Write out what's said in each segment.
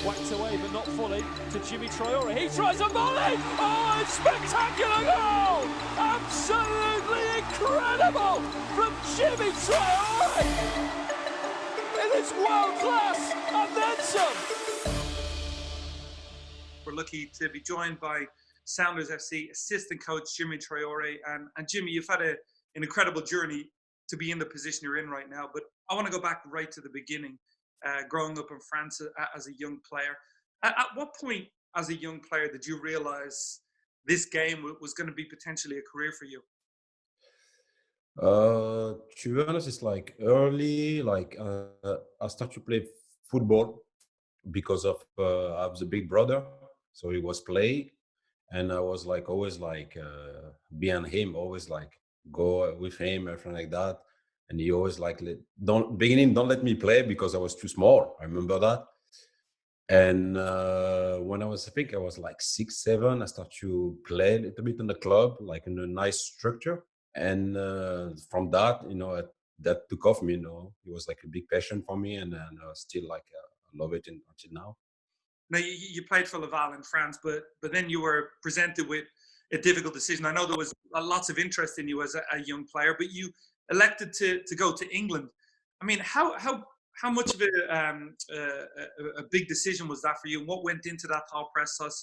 Whacked away, but not fully, to Djimi Traore. He tries a volley! Oh, it's spectacular goal! Absolutely incredible from Djimi Traore! It is world class and then some! We're lucky to be joined by Sounders FC assistant coach Djimi Traore. And Jimmy, you've had an incredible journey to be in the position you're in right now. But I want to go back right to the beginning, growing up in France as a young player. At what point as a young player did you realize this game was going to be potentially a career for you? To be honest, it's like early, I started to play football because of I have the big brother, so he was playing, and I was like always like behind him, always like go with him, everything like that. And he always like don't let me play because I was too small. I remember that. And when I think I was like 6, 7, I started to play a little bit in the club, like in a nice structure. And from that, that took off me. It was like a big passion for me, and still like I love it until now. Now you played for Laval in France, but then you were presented with a difficult decision. I know there was lots of interest in you as a young player, but you elected to go to England. I mean, how much of a big decision was that for you? And what went into that thought process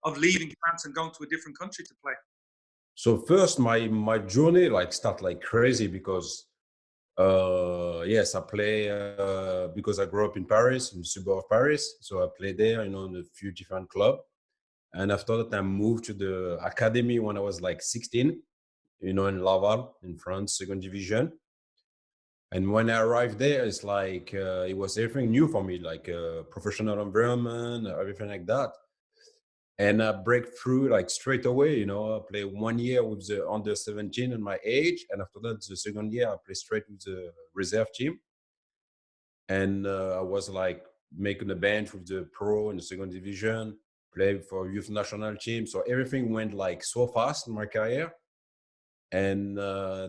of leaving France and going to a different country to play? So first, my journey like start like crazy because yes, I play because I grew up in Paris, in the suburb of Paris. So I played there, in a few different clubs. And after that, I moved to the academy when I was like 16, in Laval, in France, second division. And when I arrived there, it's like it was everything new for me, like professional environment, everything like that. And I break through like straight away. I play 1 year with the under 17 in my age, and after that, the second year I play straight with the reserve team. And I was like making a bench with the pro in the second division, play for youth national team. So everything went like so fast in my career, and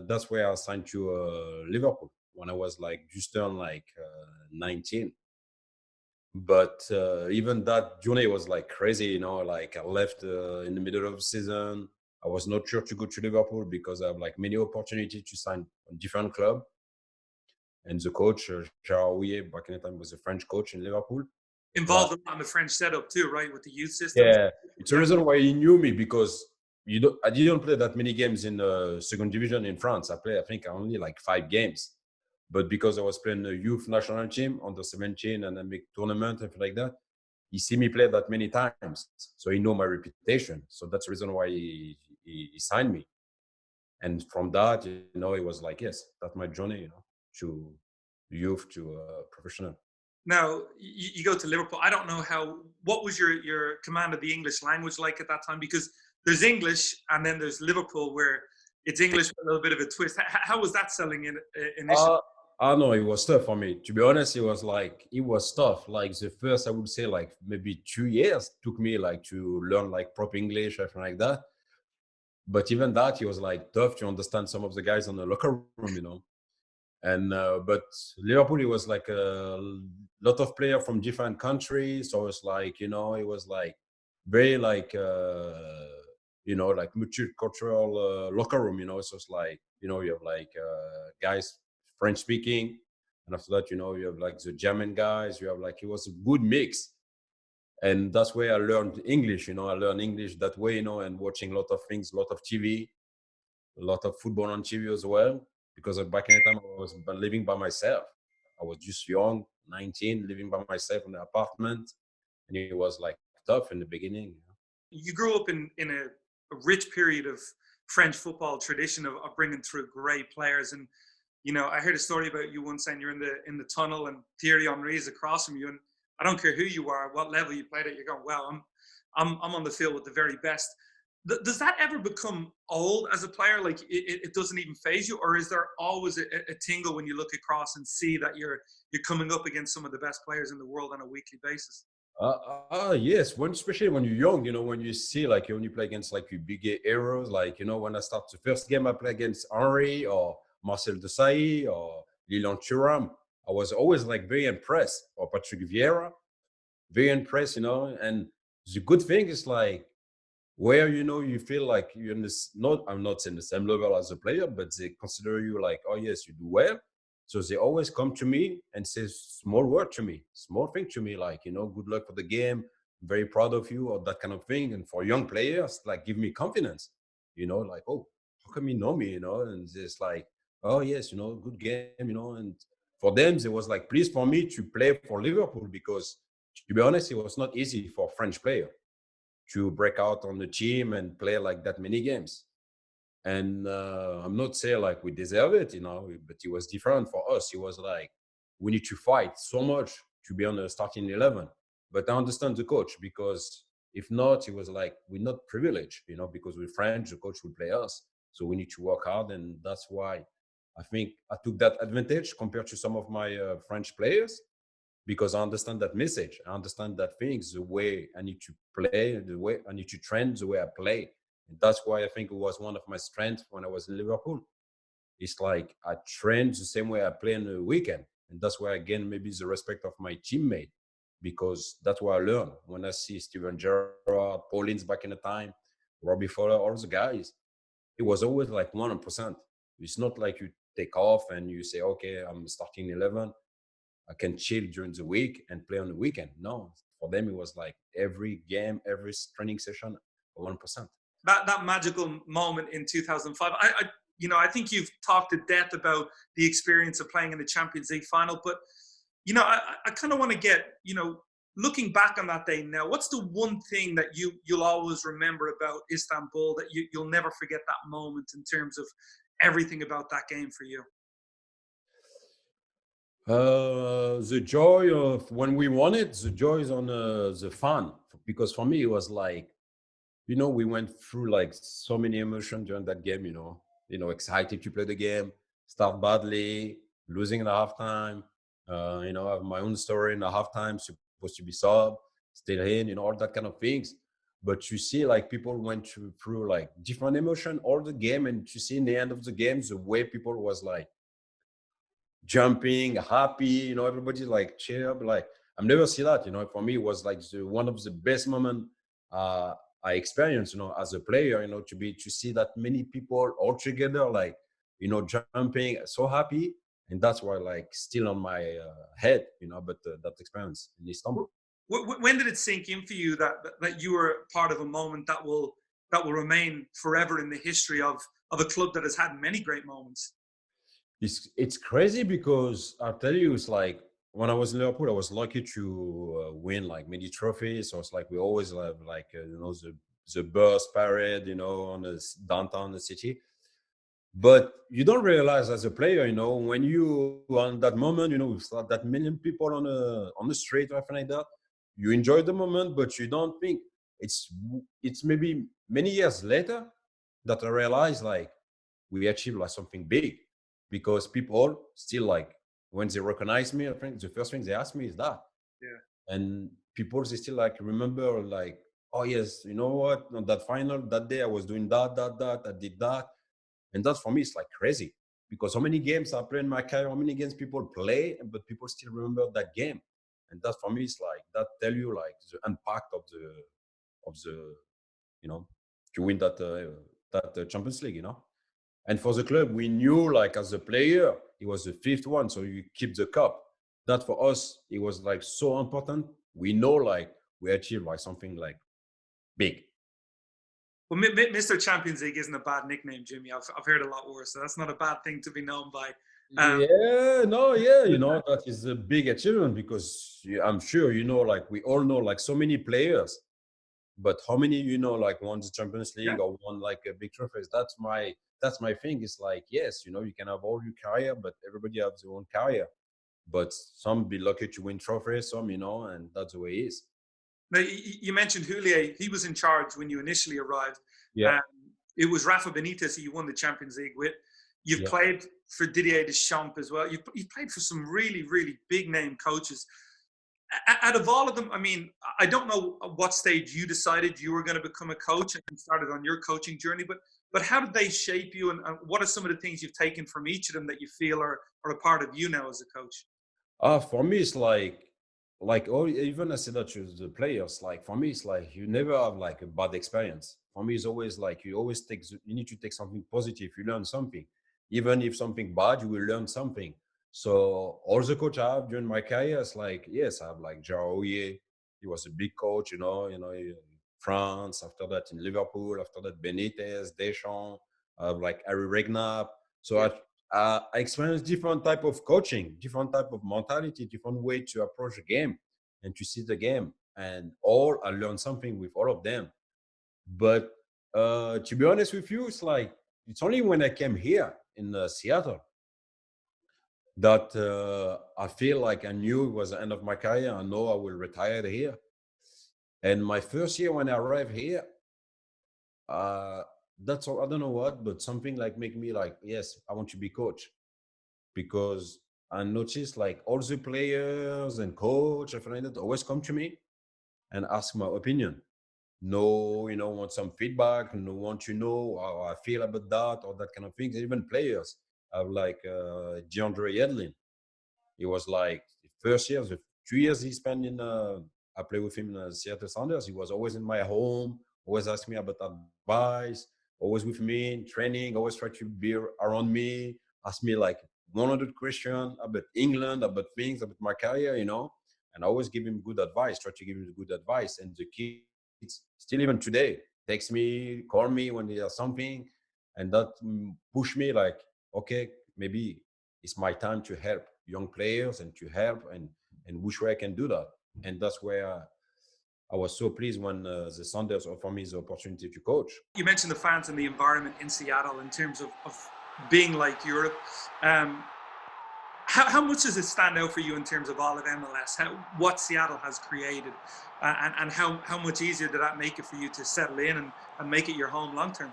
that's where I signed to Liverpool when I was like just turned like 19. But even that journey was like crazy, like I left in the middle of the season. I was not sure to go to Liverpool because I have like many opportunities to sign a different club. And the coach, Jarouye, back in the time was a French coach in Liverpool. Involved a lot in the French setup too, right, with the youth system? Yeah, it's a reason why he knew me, because I didn't play that many games in the second division in France. I think only like 5 games. But because I was playing the youth national team under 17 and a big tournament and like that, he see me play that many times. So he know my reputation. So that's the reason why he signed me. And from that, it was like, yes, that's my journey, to youth to professional. Now you go to Liverpool. I don't know what was your command of the English language like at that time, because there's English and then there's Liverpool where it's English with a little bit of a twist. How was that selling in initially? I know it was tough for me. To be honest, it was tough. Like the first, I would say like maybe 2 years took me like to learn like proper English, everything like that. But even that, it was like tough to understand some of the guys in the locker room. And but Liverpool, it was like a lot of players from different countries. So it's like, it was like very like like multicultural locker room. So it's like, you have like guys French speaking, and after that, you have like the German guys. You have like, it was a good mix, and that's where I learned English. I learned English that way, and watching a lot of things, a lot of TV, a lot of football on TV as well. Because back in the time, I was living by myself. I was just young, 19, living by myself in an apartment, and it was like tough in the beginning. You grew up in a rich period of French football tradition of bringing through great players. And I heard a story about you once saying you're in the tunnel and Thierry Henry is across from you, and I don't care who you are, what level you played at, you're going, well, I'm on the field with the very best. Does that ever become old as a player? Like it doesn't even phase you, or is there always a tingle when you look across and see that you're coming up against some of the best players in the world on a weekly basis? Yes, especially when you're young, when you see like when you play against like your big heroes, like when I start the first game I play against Henry or Marcel Desailly or Lilian Thuram, I was always like very impressed, or Patrick Vieira. very impressed, you know. And the good thing is like where you know you feel like you're in this. Not I'm not saying the same level as a player, but they consider you like, oh yes, you do well. So they always come to me and say small word to me, small thing to me, like you know, good luck for the game, very proud of you, or that kind of thing. And for young players, like give me confidence, you know, like oh, how come you know me, you know, and it's like oh yes, you know, good game, you know, and for them, it was like pleased for me to play for Liverpool because to be honest, it was not easy for a French player to break out on the team and play like that many games. And I'm not saying like we deserve it, you know, but it was different for us. It was like we need to fight so much to be on the starting 11. But I understand the coach because if not, it was like we're not privileged, you know, because we're French, the coach will play us. So we need to work hard. And that's why I think I took that advantage compared to some of my French players because I understand that message. I understand that things, the way I need to play, the way I need to train, the way I play. And that's why I think it was one of my strengths when I was in Liverpool. It's like I train the same way I play in the weekend. And that's why, again, maybe the respect of my teammate, because that's what I learn when I see Steven Gerrard, Paulins back in the time, Robbie Fowler, all the guys. It was always like 100%. It's not like you take off and you say, okay, I'm starting 11. I can chill during the week and play on the weekend. No, for them it was like every game, every training session, 1%. That magical moment in 2005. I think you've talked to death about the experience of playing in the Champions League final, but I kind of want to get, looking back on that day now, what's the one thing that you'll always remember about Istanbul that you'll never forget that moment in terms of everything about that game for you? The joy of when we won it, the joy is on the fun. Because for me, it was like, you know, we went through like so many emotions during that game, excited to play the game, start badly, losing in the halftime, have my own story in the halftime, supposed to be sub, still in, all that kind of things. But you see, like people went through like different emotion all the game, and you see in the end of the game, the way people was like jumping, happy, everybody like cheer up. Like I've never seen that, for me, it was like one of the best moment I experienced, as a player, to see that many people all together, like, jumping, so happy. And that's why, like, still on my head, but that experience in Istanbul. When did it sink in for you that you were part of a moment that will remain forever in the history of a club that has had many great moments? It's crazy because I'll tell you, it's like when I was in Liverpool, I was lucky to win like many trophies. So it's like we always have like the bus parade, on the downtown the city. But you don't realize as a player, when you on that moment, with that million people on the street or anything like that, you enjoy the moment, but you don't think it's maybe many years later that I realized like we achieved like something big because people still like when they recognize me, I think the first thing they ask me is that. Yeah. And people they still like remember like, oh yes, you know what? On that final that day I was doing that, I did that. And that for me is like crazy because how many games I play in my career, how many games people play, but people still remember that game. And that for me is like that tell you like the impact of the to win that Champions League, And for the club, we knew like as a player, it was the fifth one, so you keep the cup. That for us, it was like so important. We know like we achieved like something like big. Well, Mr. Champions League isn't a bad nickname, Jimmy. I've heard a lot worse, so that's not a bad thing to be known by. That is a big achievement because I'm sure, like we all know like so many players, but how many, like won the Champions League or won like a big trophies? That's my thing. It's like, yes, you can have all your career, but everybody has their own career. But some be lucky to win trophies, some, and that's the way it is. Now, you mentioned Houllier. He was in charge when you initially arrived. Yeah. It was Rafa Benitez who you won the Champions League with. You've played for Didier Deschamps as well. You've played for some really, really big name coaches. Out of all of them, I mean, I don't know at what stage you decided you were going to become a coach and started on your coaching journey, but how did they shape you, and what are some of the things you've taken from each of them that you feel are a part of you now as a coach? For me, it's like like, or even I say that to the players, like for me, it's like you never have like a bad experience. For me, it's always like you always you need to take something positive. You learn something, even if something bad, you will learn something. So all the coach I have during my career is like, yes, I have like Traore. He was a big coach, France. After that, in Liverpool. After that, Benitez, Deschamps. I have like Harry Redknapp. So Yeah. I experienced different type of coaching, different type of mentality, different way to approach the game and to see the game. And all I learned something with all of them. But to be honest with you, it's like it's only when I came here in Seattle that I feel like I knew it was the end of my career. I know I will retire here. And my first year when I arrived here, uh, that's all. I don't know what, but something like make me like, yes, I want to be coach because I noticed like all the players and coach and friends that always come to me and ask my opinion. No, want some feedback, no want to know how I feel about that or that kind of things. Even players have like DeAndre Yedlin. He was like the first years, the 2 years he spent in. I play with him in Seattle Sounders. He was always in my home, always ask me about advice, always with me in training, always try to be around me, ask me like 100 questions about England, about things, about my career. And I always give him good advice, try to give him good advice. And the kids, still even today, text me, call me when there's something, and that push me like, okay, maybe it's my time to help young players and to help and which way I can do that. And that's where I was so pleased when the Sounders offered me the opportunity to coach. You mentioned the fans and the environment in Seattle in terms of being like Europe. Um, how much does it stand out for you in terms of all of MLS, what Seattle has created, and how much easier did that make it for you to settle in and make it your home long term?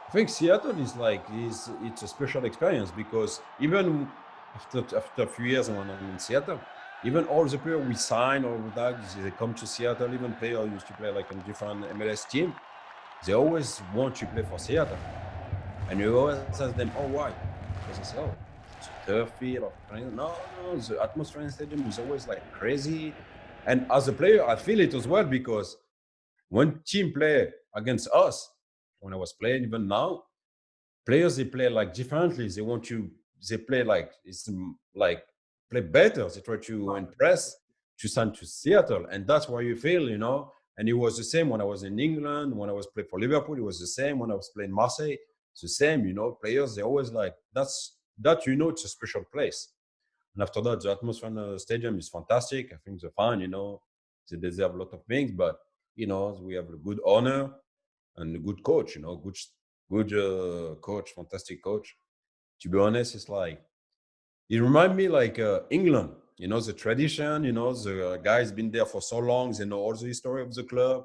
I think Seattle is like it's a special experience because even after a few years when I'm in Seattle, even all the players we sign or that they come to Seattle. Even players used to play like in different MLS team, they always want to play for Seattle. And you always ask them, oh, why? Because they say, oh, it's a turf field or something. No, the atmosphere in the stadium is always like crazy. And as a player, I feel it as well because when team play against us, when I was playing, even now, players they play like differently. They play like like play better. They try to impress to send to Seattle, and that's why you feel. And it was the same when I was in England, when I was playing for Liverpool. It was the same when I was playing Marseille. It's the same. Players they always like that. It's a special place. And after that, the atmosphere in the stadium is fantastic. I think the fans, they deserve a lot of things, but we have a good owner and a good coach. Good coach, fantastic coach. To be honest, it's like it reminds me like England. The tradition. The guys been there for so long. They know all the history of the club,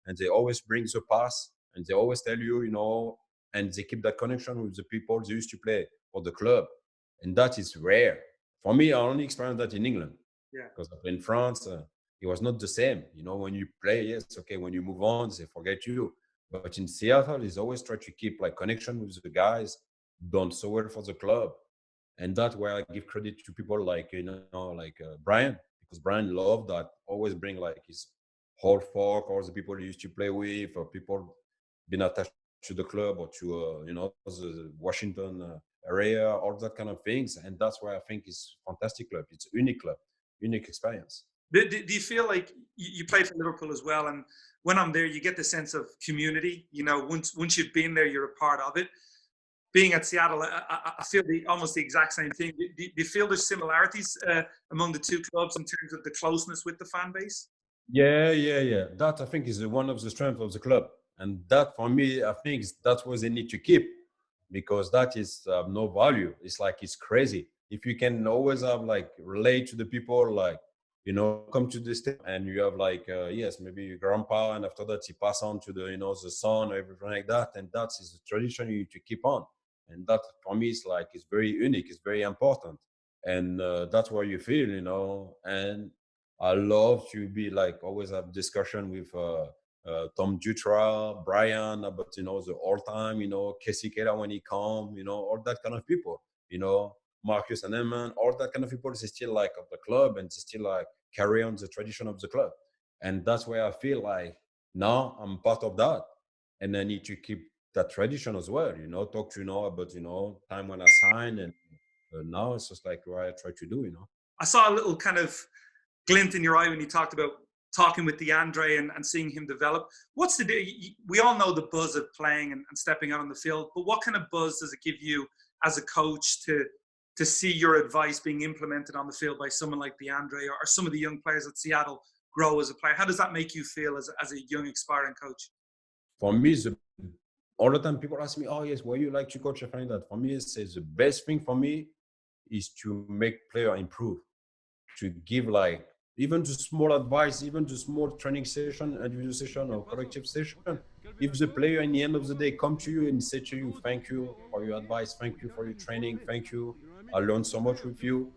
and they always bring the past, and they always tell you, and they keep that connection with the people they used to play for the club, and that is rare. For me, I only experienced that in England Yeah. because in France, it was not the same. When you play, yes, okay. When you move on, they forget you. But in Seattle, is always try to keep like connection with the guys, done so well for the club, and that's where I give credit to people like like Brian, because Brian loved that. Always bring like his whole folk, all the people he used to play with, or people been attached to the club or to the Washington area, all that kind of things, and that's why I think it's fantastic club. It's a unique club, unique experience. Do you feel like you play for Liverpool as well? And when I'm there, you get the sense of community. Once you've been there, you're a part of it. Being at Seattle, I feel almost the exact same thing. Do you feel there's similarities among the two clubs in terms of the closeness with the fan base? Yeah. That I think is one of the strengths of the club, and that for me, I think that's what they need to keep, because that is no value. It's like it's crazy if you can always have like relate to the people, like come to the state and you have like yes, maybe your grandpa, and after that you pass on to the son or everything like that, and that is the tradition you need to keep on, and that for me is like it's very unique, it's very important, and that's what you feel. And I love to be like always have discussion with Tom Dutra, Brian about the all time, Casey Kela when he come, all that kind of people, Marcus and Eman, all that kind of people. They still like of the club and they still like carry on the tradition of the club. And that's where I feel like now I'm part of that. And I need to keep that tradition as well, talk to, about, time when I sign. And now it's just like what I try to do, I saw a little kind of glint in your eye when you talked about talking with DeAndre and seeing him develop. What's we all know the buzz of playing and stepping out on the field, but what kind of buzz does it give you as a coach to see your advice being implemented on the field by someone like DeAndre or some of the young players at Seattle grow as a player? How does that make you feel as a young, aspiring coach? For me, all the time people ask me, oh yes, why you like to coach? I find that for me, it's the best thing for me is to make player improve, to give like even the small advice, even the small training session, individual session or collective session. If the player in the end of the day come to you and say to you, thank you for your advice, thank you for your training, thank you, I learned so much with you.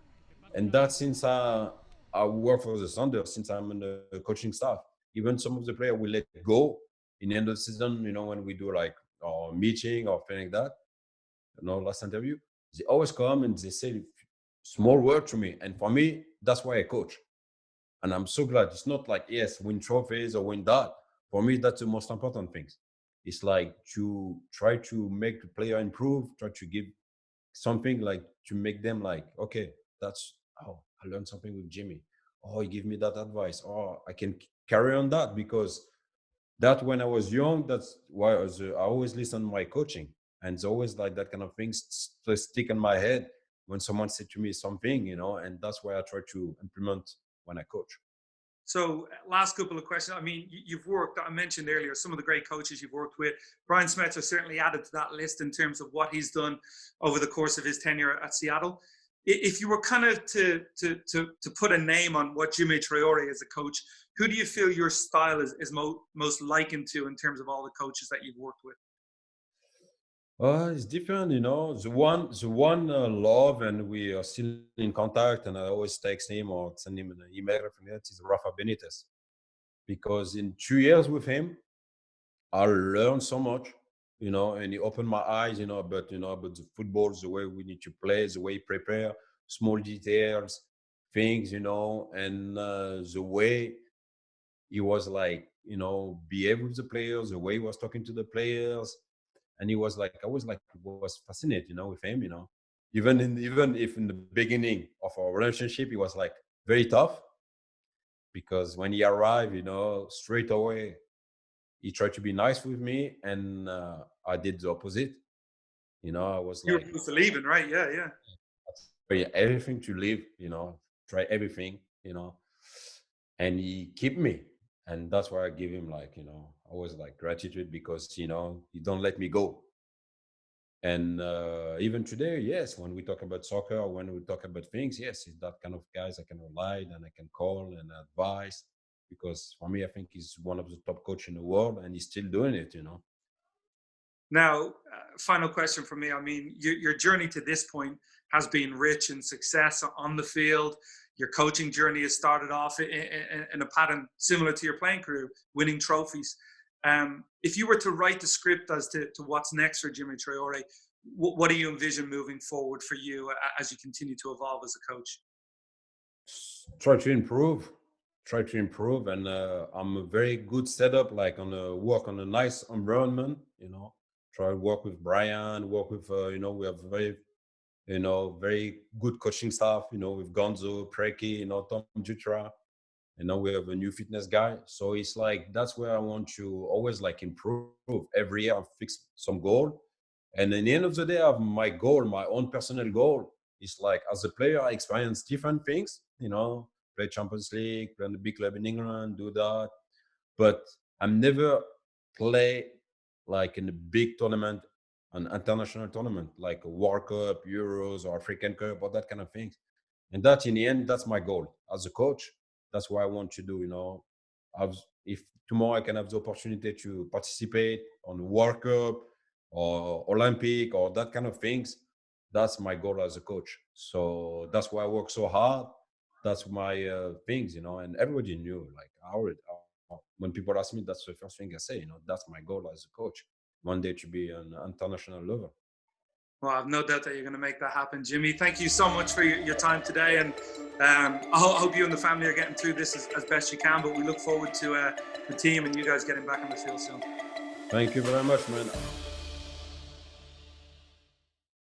And that since I work for the Thunder, since I'm in the coaching staff, even some of the players will let go in the end of the season, when we do like our meeting or thing like that, last interview, they always come and they say small word to me. And for me, that's why I coach. And I'm so glad. It's not like, yes, win trophies or win that. For me, that's the most important thing. It's like to try to make the player improve, try to give something like to make them like, okay, that's, oh, I learned something with Jimmy. Oh, he gave me that advice. Oh, I can carry on that because that when I was young, that's why I always listen to my coaching. And it's always like that kind of things stick in my head when someone said to me something, and that's why I try to implement when I coach. So last couple of questions. I mean, you've worked, I mentioned earlier, some of the great coaches you've worked with. Brian Smetzer certainly added to that list in terms of what he's done over the course of his tenure at Seattle. If you were kind of to put a name on what Djimi Traore is a coach, who do you feel your style is most likened to in terms of all the coaches that you've worked with? It's different, The one love, and we are still in contact, and I always text him or send him an email. Is Rafa Benitez, because in 2 years with him, I learned so much, and he opened my eyes, about the football, the way we need to play, the way prepare, small details, things, and the way he was like, behave with the players, the way he was talking to the players. And he was like, I was fascinated, with him, even if in the beginning of our relationship, he was like very tough, because when he arrived, straight away, he tried to be nice with me, and I did the opposite. I was You were like, close to leaving, right? Yeah, yeah. try everything to live, try everything, and he kept me. And that's why I give him like, always like gratitude, because, he don't let me go. And even today, yes, when we talk about soccer or when we talk about things, yes, he's that kind of guys I can rely on and I can call and advise. Because for me, I think he's one of the top coach in the world, and he's still doing it, Now, final question for me. I mean, your journey to this point has been rich in success on the field. Your coaching journey has started off in a pattern similar to your playing career, winning trophies. If you were to write the script as to what's next for Djimi Traore, what do you envision moving forward for you as you continue to evolve as a coach? Try to improve, and I'm a very good setup, like on a work on a nice environment, try to work with Brian, work with we have very good coaching staff, with Gonzo, Preki, Tom Jutra, we have a new fitness guy. So it's like, that's where I want to always like improve every year. I fix some goal, and at the end of the day, I have my goal, my own personal goal. It's like, as a player, I experience different things, play Champions League, play in the big club in England, do that. But I'm never play like in a big tournament, an international tournament, like a World Cup, Euros, or African Cup, or that kind of things. And that, in the end, that's my goal as a coach. That's what I want to do, if tomorrow I can have the opportunity to participate on World Cup or Olympic or that kind of things, that's my goal as a coach. So that's why I work so hard. That's my things, and everybody knew, like, I already, when people ask me, that's the first thing I say, that's my goal as a coach, one day to be an international level. Well, I've no doubt that you're going to make that happen, Jimmy. Thank you so much for your time today, and I hope you and the family are getting through this as best you can. But we look forward to the team and you guys getting back on the field soon. Thank you very much, man.